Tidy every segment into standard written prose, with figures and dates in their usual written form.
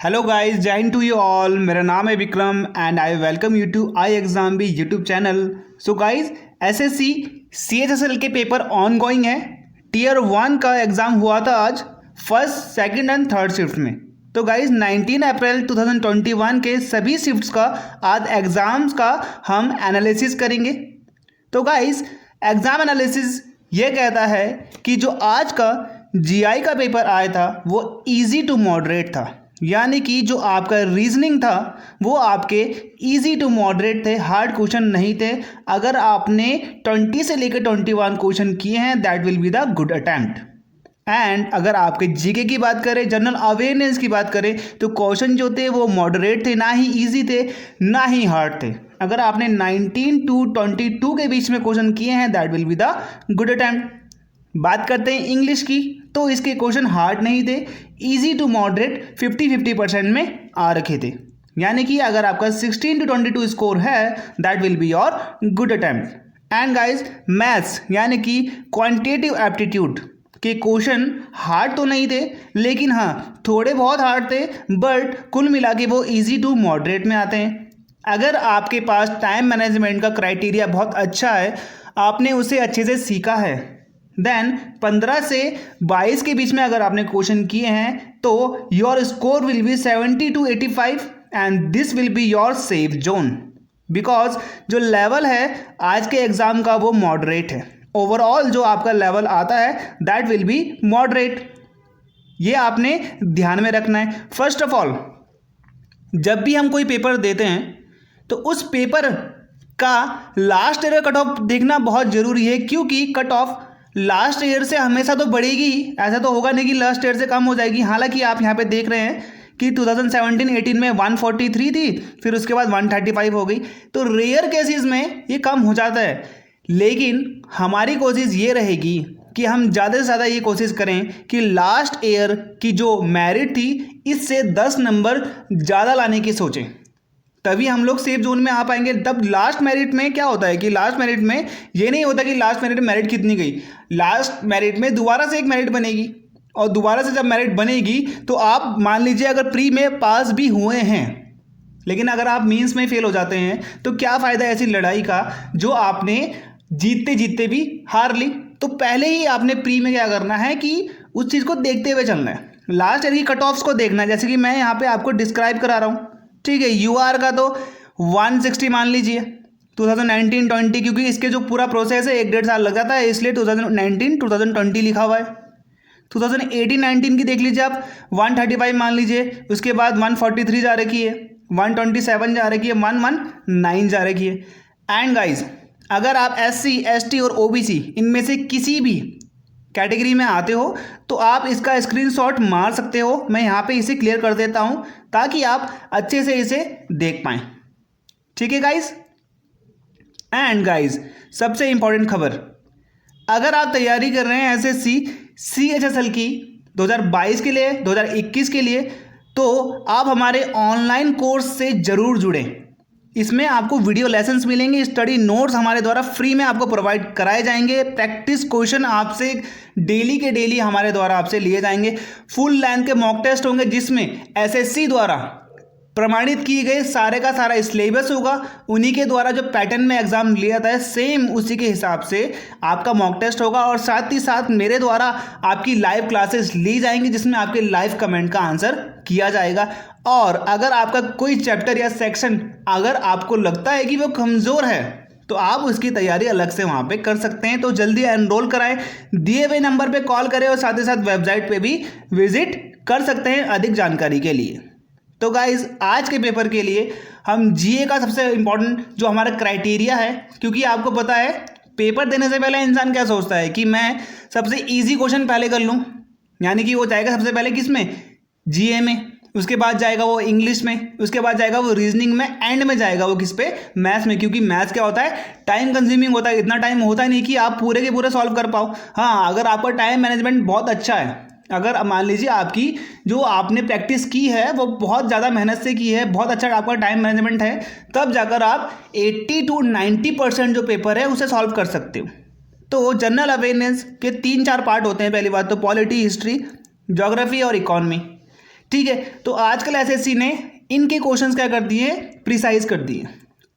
Hello guys, जय Hind to you all. मेरा नाम है Vikram and I welcome you to I exam भी YouTube channel. So guys, SSC CHSL के पेपर ऑन गोइंग है। टीयर 1 का एग्ज़ाम हुआ था आज first, second and third shift में। तो गाइस 19 अप्रैल 2021 के सभी शिफ्ट्स का आज एग्ज़ाम्स का हम एनालिसिस करेंगे। तो गाइस एग्ज़ाम एनालिसिस ये कहता है कि जो आज का जीआई का पेपर आया था वो इजी टू मॉडरेट था, यानी कि जो आपका रीजनिंग था वो आपके इजी टू मॉडरेट थे, हार्ड क्वेश्चन नहीं थे। अगर आपने 20 से लेकर 21 क्वेश्चन किए हैं that will be the good attempt. And अगर आपके जीके की बात करें, जनरल अवेयरनेस की बात करें, तो क्वेश्चन जो थे वो मॉडरेट थे, ना ही ईजी थे ना ही हार्ड थे। अगर आपने 19 टू 22 के बीच में क्वेश्चन किए हैं that will be the good attempt. बात करते हैं इंग्लिश की, तो इसके क्वेश्चन हार्ड नहीं थे, इजी टू मॉडरेट 50-50% में आ रखे थे। यानी कि अगर आपका 16 टू 22 स्कोर है that will be your good attempt. And guys maths यानी कि क्वांटिटेटिव एप्टीट्यूड के क्वेश्चन हार्ड तो नहीं थे, लेकिन हाँ थोड़े बहुत हार्ड थे, बट कुल मिला के वो इजी टू मॉडरेट में आते हैं। अगर आपके पास टाइम मैनेजमेंट का क्राइटेरिया बहुत अच्छा है, आपने उसे अच्छे से सीखा है, देन 15 से 22 के बीच में अगर आपने क्वेश्चन किए हैं तो your score will be 70 to 85 and this will be your safe zone. Because जो लेवल है आज के एग्जाम का वो मॉडरेट है। ओवरऑल जो आपका लेवल आता है दैट विल बी मॉडरेट। ये आपने ध्यान में रखना है। फर्स्ट ऑफ ऑल, जब भी हम कोई पेपर देते हैं तो उस पेपर का लास्ट ईयर कट ऑफ देखना बहुत ज़रूरी है, क्योंकि कट ऑफ लास्ट ईयर से हमेशा तो बढ़ेगी ही, ऐसा तो होगा नहीं कि लास्ट ईयर से कम हो जाएगी। हालांकि आप यहाँ पे देख रहे हैं कि 2017-18 में 143 थी, फिर उसके बाद 135 हो गई, तो रेयर केसेस में ये कम हो जाता है। लेकिन हमारी कोशिश ये रहेगी कि हम ज़्यादा से ज़्यादा ये कोशिश करें कि लास्ट ईयर की जो मेरिट थी इससे 10 नंबर ज़्यादा लाने की सोचें, तभी हम लोग सेफ जोन में आ पाएंगे। तब लास्ट मेरिट में क्या होता है कि लास्ट मेरिट में ये नहीं होता कि लास्ट मेरिट में मेरिट कितनी गई, लास्ट मेरिट में दोबारा से एक मेरिट बनेगी, और दोबारा से जब मेरिट बनेगी तो आप मान लीजिए अगर प्री में पास भी हुए हैं, लेकिन अगर आप मींस में फेल हो जाते हैं तो क्या फ़ायदा ऐसी लड़ाई का जो आपने जीतते जीतते भी हार ली। तो पहले ही आपने प्री में क्या करना है कि उस चीज़ को देखते हुए चलना है, लास्ट ईयर की कट ऑफ्स को देखना है। जैसे कि मैं यहाँ पे आपको डिस्क्राइब करा रहा हूँ, ठीक है। यूआर का तो 160 मान लीजिए 2019-20, क्योंकि इसके जो पूरा प्रोसेस है 1-1.5 साल लग जाता है, इसलिए 2019-2020 लिखा हुआ है। 2018-19 की देख लीजिए आप, 135 मान लीजिए, उसके बाद 143 जा रखी है, 127 जा रखी है, 119 जा रखी है। एंड गाइज अगर आप SC, ST और OBC इनमें से किसी भी कैटेगरी में आते हो तो आप इसका स्क्रीनशॉट मार सकते हो। मैं यहाँ पे इसे क्लियर कर देता हूँ ताकि आप अच्छे से इसे देख पाएँ, ठीक है गाइज। एंड गाइज सबसे इंपॉर्टेंट खबर, अगर आप तैयारी कर रहे हैं SSC CHSL की 2022 के लिए, 2021 के लिए, तो आप हमारे ऑनलाइन कोर्स से ज़रूर जुड़ें। इसमें आपको वीडियो लेसन्स मिलेंगे, स्टडी नोट्स हमारे द्वारा फ्री में आपको प्रोवाइड कराए जाएंगे, प्रैक्टिस क्वेश्चन आपसे डेली के डेली हमारे द्वारा आपसे लिए जाएंगे, फुल लेंथ के मॉक टेस्ट होंगे जिसमें SSC द्वारा प्रमाणित किए गए सारे का सारा सिलेबस होगा, उन्हीं के द्वारा जो पैटर्न में एग्जाम लिया था सेम उसी के हिसाब से आपका मॉक टेस्ट होगा, और साथ ही साथ मेरे द्वारा आपकी लाइव क्लासेस ली जाएंगी जिसमें आपके लाइव कमेंट का आंसर किया जाएगा। और अगर आपका कोई चैप्टर या सेक्शन अगर आपको लगता है कि वो कमज़ोर है तो आप उसकी तैयारी अलग से वहाँ पे कर सकते हैं। तो जल्दी एनरोल कराएं, दिए हुए नंबर पे कॉल करें, और साथ ही साथ वेबसाइट पे भी विजिट कर सकते हैं अधिक जानकारी के लिए। तो गाइज आज के पेपर के लिए हम जीए का सबसे इम्पोर्टेंट जो हमारा क्राइटेरिया है, क्योंकि आपको पता है पेपर देने से पहले इंसान क्या सोचता है कि मैं सबसे इजी क्वेश्चन पहले कर लूँ, यानी कि वो जाएगा सबसे पहले किस में, जीए में, उसके बाद जाएगा वो इंग्लिश में, उसके बाद जाएगा वो रीजनिंग में, एंड में जाएगा वो किस पे, मैथ्स में। क्योंकि मैथ्स क्या होता है, टाइम कंज्यूमिंग होता है, इतना टाइम होता ही नहीं कि आप पूरे के पूरे सॉल्व कर पाओ। हाँ, अगर आपका टाइम मैनेजमेंट बहुत अच्छा है, अगर मान लीजिए आपकी जो आपने प्रैक्टिस की है वो बहुत ज़्यादा मेहनत से की है, बहुत अच्छा आपका टाइम मैनेजमेंट है, तब जाकर आप 80 टू 90% जो पेपर है उसे सॉल्व कर सकते हो। तो जनरल अवेयरनेस के 3-4 पार्ट होते हैं। पहली बात तो पॉलिटी, हिस्ट्री, ज्योग्राफी और इकॉनमी। ठीक है, तो आजकल एसएससी ने इनके क्वेश्चंस क्या कर दिए, प्रिसाइज कर दिए,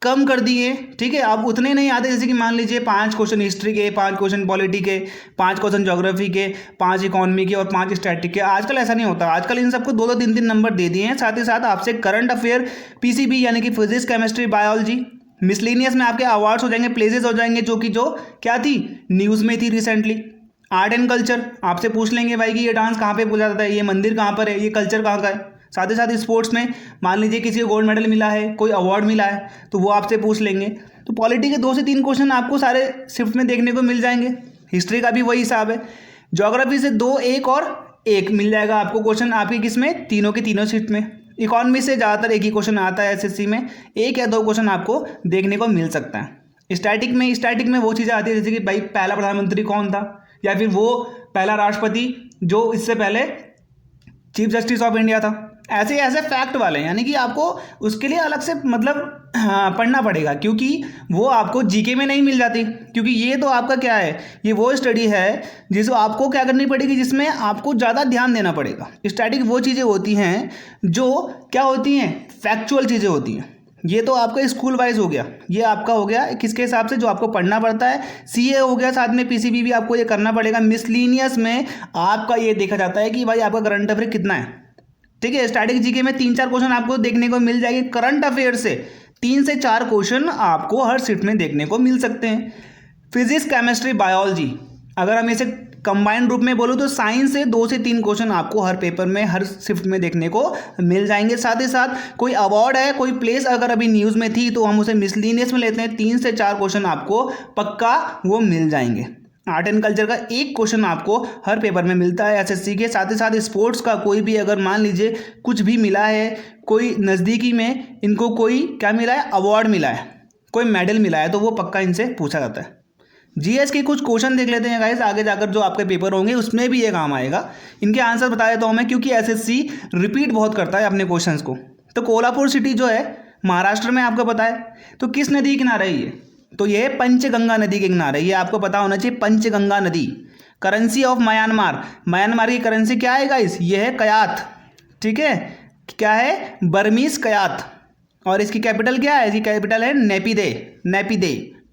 कम कर दिए। ठीक है, अब उतने नहीं आते, जैसे कि मान लीजिए 5 क्वेश्चन हिस्ट्री के, 5 क्वेश्चन पॉलिटी के, 5 क्वेश्चन ज्योग्राफी के, 5 इकोनॉमी के और 5 स्टैटिक के। आजकल ऐसा नहीं होता, आजकल इन सबको 2-2 3-3 नंबर दे दिए हैं। साथ ही साथ आपसे करंट अफेयर, पीसीबी यानी कि फिजिक्स, केमिस्ट्री, बायोलॉजी, मिसलेनियस में आपके अवार्ड्स हो जाएंगे, प्लेसेस हो जाएंगे, जो क्या थी, न्यूज़ में थी रिसेंटली। आर्ट एंड कल्चर आपसे पूछ लेंगे भाई कि ये डांस कहाँ पे पूजा जाता है, ये मंदिर कहाँ पर है, ये कल्चर कहाँ का है। साथ ही साथ स्पोर्ट्स में मान लीजिए किसी को गोल्ड मेडल मिला है, कोई अवार्ड मिला है, तो वो आपसे पूछ लेंगे। तो पॉलिटी के 2 से 3 क्वेश्चन आपको सारे शिफ्ट में देखने को मिल जाएंगे। हिस्ट्री का भी वही हिसाब है। ज्योग्राफी से 2, 1 और 1 मिल जाएगा आपको क्वेश्चन आपके किस में, तीनों के तीनों शिफ्ट में। इकोनॉमी से ज़्यादातर एक ही क्वेश्चन आता है एसएससी में, 1 या 2 क्वेश्चन आपको देखने को मिल सकता है। स्टैटिक में वो चीज़ें आती है जैसे कि भाई पहला प्रधानमंत्री कौन था, या फिर वो पहला राष्ट्रपति जो इससे पहले चीफ जस्टिस ऑफ इंडिया था। ऐसे फैक्ट वाले, यानी कि आपको उसके लिए अलग से मतलब पढ़ना पड़ेगा, क्योंकि वो आपको जीके में नहीं मिल जाती। क्योंकि ये तो आपका क्या है, ये वो स्टडी है जिसको आपको क्या करनी पड़ेगी, जिसमें आपको ज़्यादा ध्यान देना पड़ेगा। स्टैटिक वो चीज़ें होती हैं जो क्या होती हैं, फैक्चुअल चीज़ें होती हैं। ये तो आपका स्कूल वाइज हो गया, ये आपका हो गया किसके हिसाब से, जो आपको पढ़ना पड़ता है। सीए हो गया, साथ में पीसीबी भी आपको ये करना पड़ेगा। मिसलिनियस में आपका ये देखा जाता है कि भाई आपका करंट अफेयर कितना है। ठीक है, स्टैटिक जीके में 3-4 क्वेश्चन आपको देखने को मिल जाएंगे। करंट अफेयर से 3 से 4 क्वेश्चन आपको हर शिफ्ट में देखने को मिल सकते हैं। फिजिक्स, केमिस्ट्री, बायोलॉजी, अगर हम इसे कंबाइंड रूप में बोलूँ तो साइंस से 2 से 3 क्वेश्चन आपको हर पेपर में, हर शिफ्ट में देखने को मिल जाएंगे। साथ ही साथ कोई अवार्ड है, कोई प्लेस अगर अभी न्यूज़ में थी तो हम उसे मिसलिनियस में लेते हैं, 3 से 4 क्वेश्चन आपको पक्का वो मिल जाएंगे। आर्ट एंड कल्चर का 1 क्वेश्चन आपको हर पेपर में मिलता है एसएससी के। साथ ही साथ स्पोर्ट्स का कोई भी अगर मान लीजिए कुछ भी मिला है, कोई नज़दीकी में इनको कोई क्या मिला है, अवार्ड मिला है, कोई मेडल मिला है, तो वो पक्का इनसे पूछा जाता है। जीएस के कुछ क्वेश्चन देख लेते हैं गाइस, आगे जाकर जो आपके पेपर होंगे उसमें भी ये काम आएगा। इनके आंसर बता देता हूँ मैं, क्योंकि एसएससी रिपीट बहुत करता है अपने क्वेश्चंस को। तो कोल्हापुर सिटी जो है महाराष्ट्र में, आपको पता है, तो किस नदी के किनारे है ये, तो ये है पंचगंगा नदी के किनारे। ये आपको पता होना चाहिए, पंचगंगा नदी। करेंसी ऑफ म्यांमार, म्यांमार की करेंसी क्या है गाइस, ये है कयात। ठीक है, क्या है, बर्मीज कयात। और इसकी कैपिटल क्या है, इसकी कैपिटल है नेपिदे।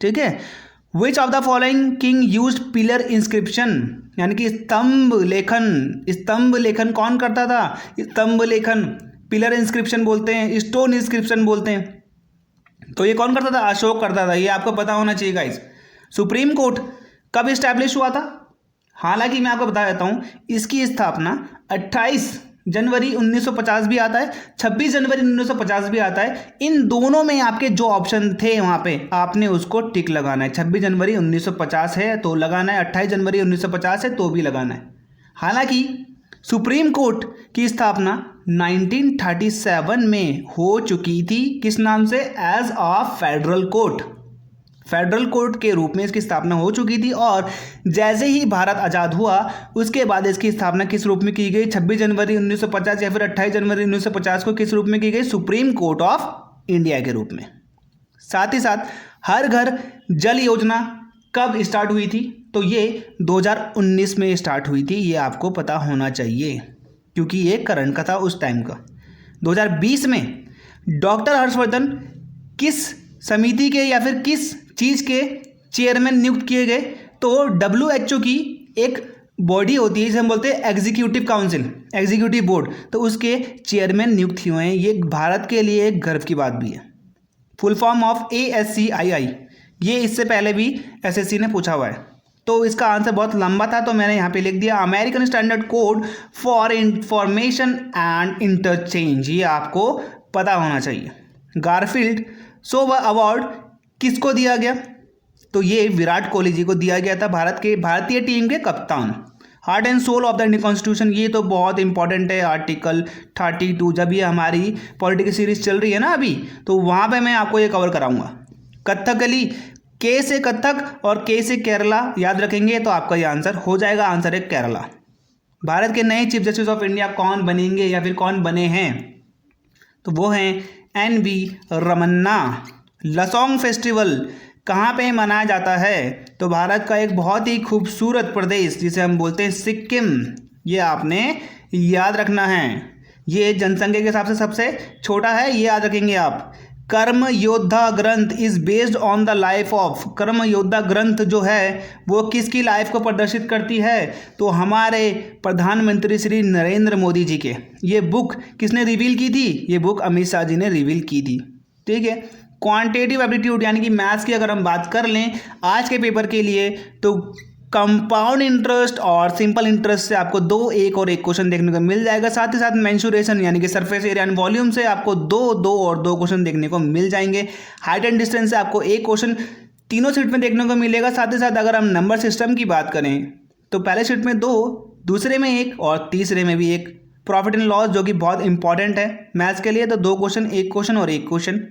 ठीक है, which of the following king used pillar inscription, यानी कि स्तंभ लेखन कौन करता था, स्तंभ लेखन, पिलर इंस्क्रिप्शन बोलते हैं, स्टोन इंस्क्रिप्शन बोलते हैं। तो ये कौन करता था, अशोक करता था। ये आपको पता होना चाहिए गाइस। सुप्रीम कोर्ट कब इस्टेब्लिश हुआ था, हालांकि मैं आपको बता देता हूँ, इसकी स्थापना 28 जनवरी 1950 भी आता है, 26 जनवरी 1950 भी आता है। इन दोनों में आपके जो ऑप्शन थे वहाँ पे आपने उसको टिक लगाना है। 26 जनवरी 1950 है तो लगाना है, 28 जनवरी 1950 है तो भी लगाना है। हालांकि सुप्रीम कोर्ट की स्थापना 1937 में हो चुकी थी, किस नाम से, एज अ फेडरल कोर्ट के रूप में इसकी स्थापना हो चुकी थी। और जैसे ही भारत आज़ाद हुआ उसके बाद इसकी स्थापना किस रूप में की गई, 26 जनवरी 1950 या फिर 28 जनवरी 1950 को किस रूप में की गई, सुप्रीम कोर्ट ऑफ इंडिया के रूप में। साथ ही साथ हर घर जल योजना कब स्टार्ट हुई थी, तो ये 2019 में स्टार्ट हुई थी। ये आपको पता होना चाहिए क्योंकि ये करंट का था उस टाइम का। 2020 में डॉक्टर हर्षवर्धन किस समिति के या फिर किस चीज़ के चेयरमैन नियुक्त किए गए, तो WHO की एक बॉडी होती है जिसे हम बोलते हैं एग्जीक्यूटिव काउंसिल, एग्जीक्यूटिव बोर्ड, तो उसके चेयरमैन नियुक्त हुए हैं। ये भारत के लिए एक गर्व की बात भी है। फुल फॉर्म ऑफ ASCII, ये इससे पहले भी एसएससी ने पूछा हुआ है। तो इसका आंसर बहुत लंबा था तो मैंने यहाँ पे लिख दिया, American standard code for information and interchange. ये आपको पता होना चाहिए। गारफील्ड शोभा अवार्ड किसको दिया गया, तो ये विराट कोहली जी को दिया गया था, भारतीय टीम के कप्तान। Heart and soul of the Indian constitution, ये तो बहुत इंपॉर्टेंट है, आर्टिकल 32। जब ये हमारी पॉलिटिकल सीरीज चल रही है ना अभी, तो वहाँ पे मैं आपको ये कवर कराऊंगा। कथकली, के से कथक और के से केरला याद रखेंगे तो आपका ये आंसर हो जाएगा। आंसर है केरला। भारत के नए चीफ जस्टिस ऑफ इंडिया कौन बनेंगे या फिर कौन बने हैं, तो वो हैं NV रमन्ना। लसोंग फेस्टिवल कहाँ पे मनाया जाता है, तो भारत का एक बहुत ही खूबसूरत प्रदेश जिसे हम बोलते हैं सिक्किम, ये आपने याद रखना है। ये जनसंख्या के हिसाब से सबसे छोटा है, ये याद रखेंगे आप। कर्म योद्धा ग्रंथ is based on the life of, कर्म योद्धा ग्रंथ जो है वो किसकी लाइफ को प्रदर्शित करती है? तो हमारे प्रधानमंत्री श्री नरेंद्र मोदी जी के। ये बुक किसने रिवील की थी? ये बुक अमित शाह जी ने रिवील की थी। ठीक है। क्वांटिटेटिव एप्टीट्यूड यानी कि मैथ्स की अगर हम बात कर लें आज के पेपर के लिए, तो कंपाउंड इंटरेस्ट और सिंपल इंटरेस्ट से आपको दो, एक और एक क्वेश्चन देखने को मिल जाएगा। साथ ही साथ मेंसुरेशन यानी कि सरफेस एरिया एंड वॉल्यूम से आपको दो और दो क्वेश्चन देखने को मिल जाएंगे। हाइट एंड डिस्टेंस से आपको एक क्वेश्चन तीनों सीट में देखने को मिलेगा। साथ ही साथ अगर हम नंबर सिस्टम की बात करें तो पहले सीट में 2, दूसरे में 1 और तीसरे में भी 1। प्रॉफिट एंड लॉस जो कि बहुत इंपॉर्टेंट है मैथ्स के लिए, तो 2 क्वेश्चन, 1 क्वेश्चन और 1 क्वेश्चन।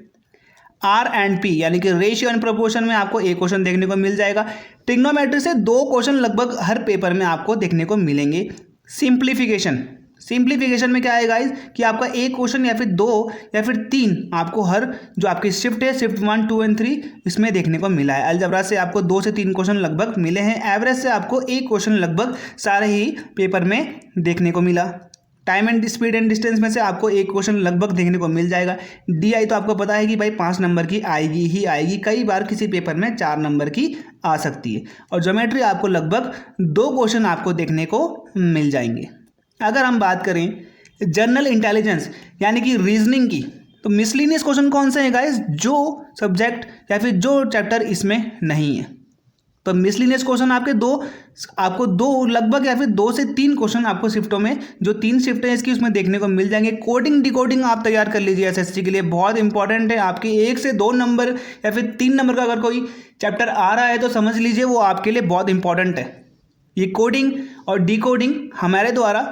आर एंड पी यानी कि रेशियो एंड प्रोपोर्शन में आपको एक क्वेश्चन देखने को मिल जाएगा। ट्रिग्नोमेट्री से 2 क्वेश्चन लगभग हर पेपर में आपको देखने को मिलेंगे। सिंप्लीफिकेशन में क्या है गाइस कि आपका एक क्वेश्चन या फिर 2 या फिर 3 आपको हर जो आपकी शिफ्ट है, शिफ्ट 1, 2 एंड 3 इसमें देखने को मिला है। अलजेब्रा से आपको 2 से 3 क्वेश्चन लगभग मिले हैं। एवरेज से आपको एक क्वेश्चन लगभग सारे ही पेपर में देखने को मिला। Time and speed and distance में से आपको एक क्वेश्चन लगभग देखने को मिल जाएगा। डीआई तो आपको पता है कि भाई 5 नंबर की आएगी ही आएगी, कई बार किसी पेपर में 4 नंबर की आ सकती है। और ज्योमेट्री आपको लगभग 2 क्वेश्चन आपको देखने को मिल जाएंगे। अगर हम बात करें जनरल इंटेलिजेंस यानी कि रीजनिंग की, तो मिसलिनियस क्वेश्चन कौन से हैं गाइस? जो सब्जेक्ट या फिर जो चैप्टर इसमें नहीं है। तो मिसलिनियस क्वेश्चन आपको दो लगभग या फिर 2 से 3 क्वेश्चन आपको शिफ्टों में, जो 3 शिफ्ट है इसकी, उसमें देखने को मिल जाएंगे। कोडिंग डिकोडिंग आप तैयार कर लीजिए एसएससी के लिए, बहुत इंपॉर्टेंट है। आपके 1 से 2 नंबर या फिर 3 नंबर का अगर कोई चैप्टर आ रहा है तो समझ लीजिए वो आपके लिए बहुत इंपॉर्टेंट है। ये कोडिंग और डिकोडिंग हमारे द्वारा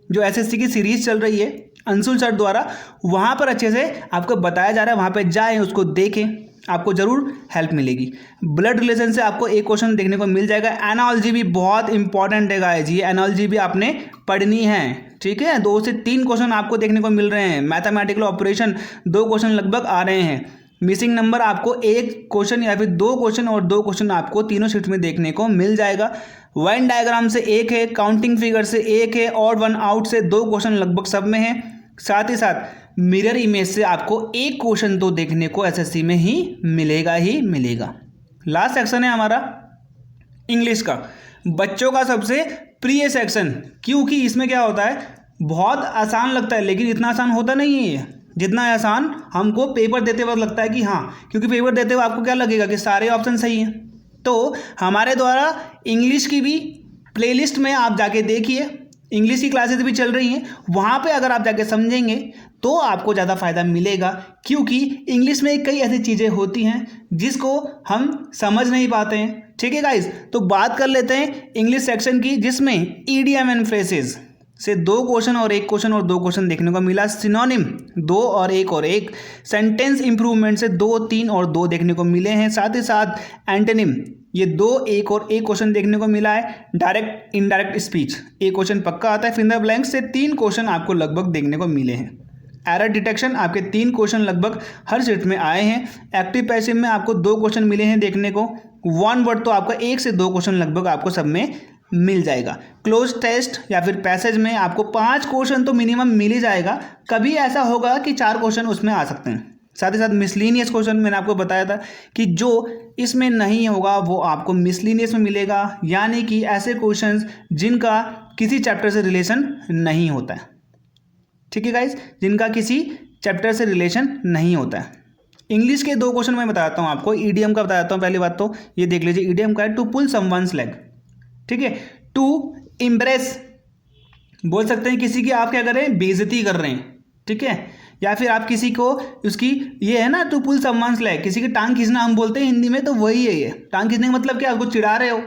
जो एसएससी की सीरीज चल रही है अंशुल सर द्वारा, वहाँ पर अच्छे से आपको बताया जा रहा है। वहाँ पर जाएँ, उसको देखें, आपको जरूर हेल्प मिलेगी। ब्लड रिलेशन से आपको एक क्वेश्चन देखने को मिल जाएगा। एनालॉजी भी बहुत इंपॉर्टेंट है गाइस, ये एनालॉजी भी आपने पढ़नी है। ठीक है, 2 से 3 क्वेश्चन आपको देखने को मिल रहे हैं। मैथमेटिकल ऑपरेशन 2 क्वेश्चन लगभग आ रहे हैं। मिसिंग नंबर आपको 1 क्वेश्चन या फिर 2 क्वेश्चन और 2 क्वेश्चन आपको तीनों शिफ्ट में देखने को मिल जाएगा। वेन डायग्राम से 1 है, काउंटिंग फिगर से 1 है, ऑड वन आउट से 2 क्वेश्चन लगभग सब में है। साथ ही साथ मिरर इमेज से आपको 1 क्वेश्चन तो देखने को एसएससी में ही मिलेगा। लास्ट सेक्शन है हमारा इंग्लिश का, बच्चों का सबसे प्रिय सेक्शन, क्योंकि इसमें क्या होता है, बहुत आसान लगता है लेकिन इतना आसान होता नहीं है जितना आसान हमको पेपर देते वक्त लगता है कि हाँ, क्योंकि पेपर देते हुए आपको क्या लगेगा कि सारे ऑप्शन सही हैं। तो हमारे द्वारा इंग्लिश की भी प्लेलिस्ट में आप जाके देखिए, इंग्लिश की क्लासेस भी चल रही हैं, वहाँ पे अगर आप जाके समझेंगे तो आपको ज़्यादा फ़ायदा मिलेगा, क्योंकि इंग्लिश में कई ऐसी चीज़ें होती हैं जिसको हम समझ नहीं पाते हैं। ठीक है गाइस, तो बात कर लेते हैं इंग्लिश सेक्शन की, जिसमें ईडीएम एंड फ्रेजेस से 2 क्वेश्चन और 1 क्वेश्चन और 2 क्वेश्चन देखने को मिला। सिनोनिम 2 और 1, सेंटेंस इंप्रूवमेंट से 2, 3 और 2 देखने को मिले हैं। साथ ही साथ एंटोनिम ये 2, 1 और 1 क्वेश्चन देखने को मिला है। डायरेक्ट इनडायरेक्ट स्पीच 1 क्वेश्चन पक्का आता है। फिंगर ब्लैंक से 3 क्वेश्चन आपको लगभग देखने को मिले हैं। एरर डिटेक्शन आपके 3 क्वेश्चन लगभग हर सेट में आए हैं। एक्टिव पैसिव में आपको 2 क्वेश्चन मिले हैं देखने को। वन वर्ड तो आपका 1 से 2 क्वेश्चन लगभग आपको सब में मिल जाएगा। क्लोज टेस्ट या फिर पैसेज में आपको 5 क्वेश्चन तो मिनिमम मिल ही जाएगा। कभी ऐसा होगा कि 4 क्वेश्चन उसमें आ सकते हैं। साथ ही साथ मिसलिनियस क्वेश्चन मैंने आपको बताया था कि जो इसमें नहीं होगा वो आपको मिसलिनियस में मिलेगा, यानी कि ऐसे क्वेश्चंस जिनका किसी चैप्टर से रिलेशन नहीं होता है। ठीक है गाइस, जिनका किसी चैप्टर से रिलेशन नहीं होता है। इंग्लिश के 2 क्वेश्चन मैं बताता हूँ आपको। ईडीएम का बताता हूँ। पहली बात तो ये देख लीजिए, ईडीएम का है टू पुल समवन्स लेग। ठीक है, टू इम्प्रेस बोल सकते हैं किसी की आप क्या कर रहे हैं, बेइज्जती कर रहे हैं। ठीक है, या फिर आप किसी को उसकी ये है ना टू पुल समवन्स लेग, किसी की टांग खींचना हम बोलते हैं हिंदी में, तो वही है ये। टांग खींचने का मतलब क्या, उसको चिढ़ा रहे हो,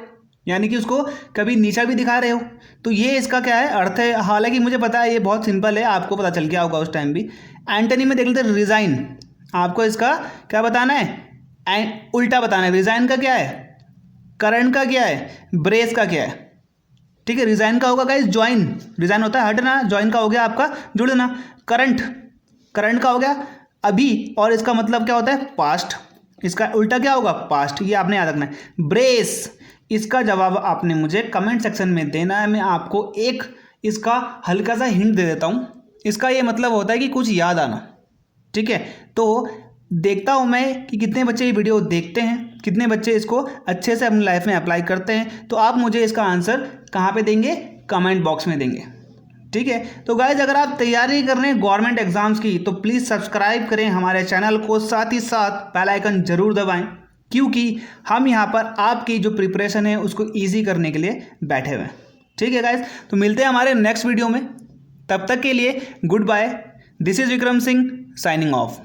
यानी कि उसको कभी नीचा भी दिखा रहे हो, तो ये इसका क्या है अर्थ है। हालांकि मुझे पता है ये बहुत सिंपल है, आपको पता चल गया होगा उस टाइम भी। एंटनी में देख लेते हैं रिजाइन, आपको इसका क्या बताना है, उल्टा बताना है। रिजाइन का क्या है, करंट का क्या है, ब्रेस का क्या है। ठीक है, रिजाइन का होगा गाइस ज्वाइन, रिजाइन होता है हटना, ज्वाइन का हो गया आपका जुड़ना। करंट का हो गया अभी, और इसका मतलब क्या होता है, पास्ट। इसका उल्टा क्या होगा, पास्ट, ये आपने याद रखना है। ब्रेस, इसका जवाब आपने मुझे कमेंट सेक्शन में देना है। मैं आपको एक इसका हल्का सा हिंट दे देता हूँ। इसका ये मतलब होता है कि कुछ याद आना। ठीक है, तो देखता हूँ मैं कि कितने बच्चे ये वीडियो देखते हैं, कितने बच्चे इसको अच्छे से अपनी लाइफ में अप्लाई करते हैं। तो आप मुझे इसका आंसर कहाँ पे देंगे? कमेंट बॉक्स में देंगे। ठीक है, तो गाइज अगर आप तैयारी कर रहे हैं गवर्नमेंट एग्जाम्स की तो प्लीज़ सब्सक्राइब करें हमारे चैनल को, साथ ही साथ बेल आइकन जरूर दबाएं, क्योंकि हम यहाँ पर आपकी जो प्रिपरेशन है उसको ईजी करने के लिए बैठे हुए हैं। ठीक है गाइज, तो मिलते हैं हमारे नेक्स्ट वीडियो में। तब तक के लिए good bye. This is Vikram Singh signing of.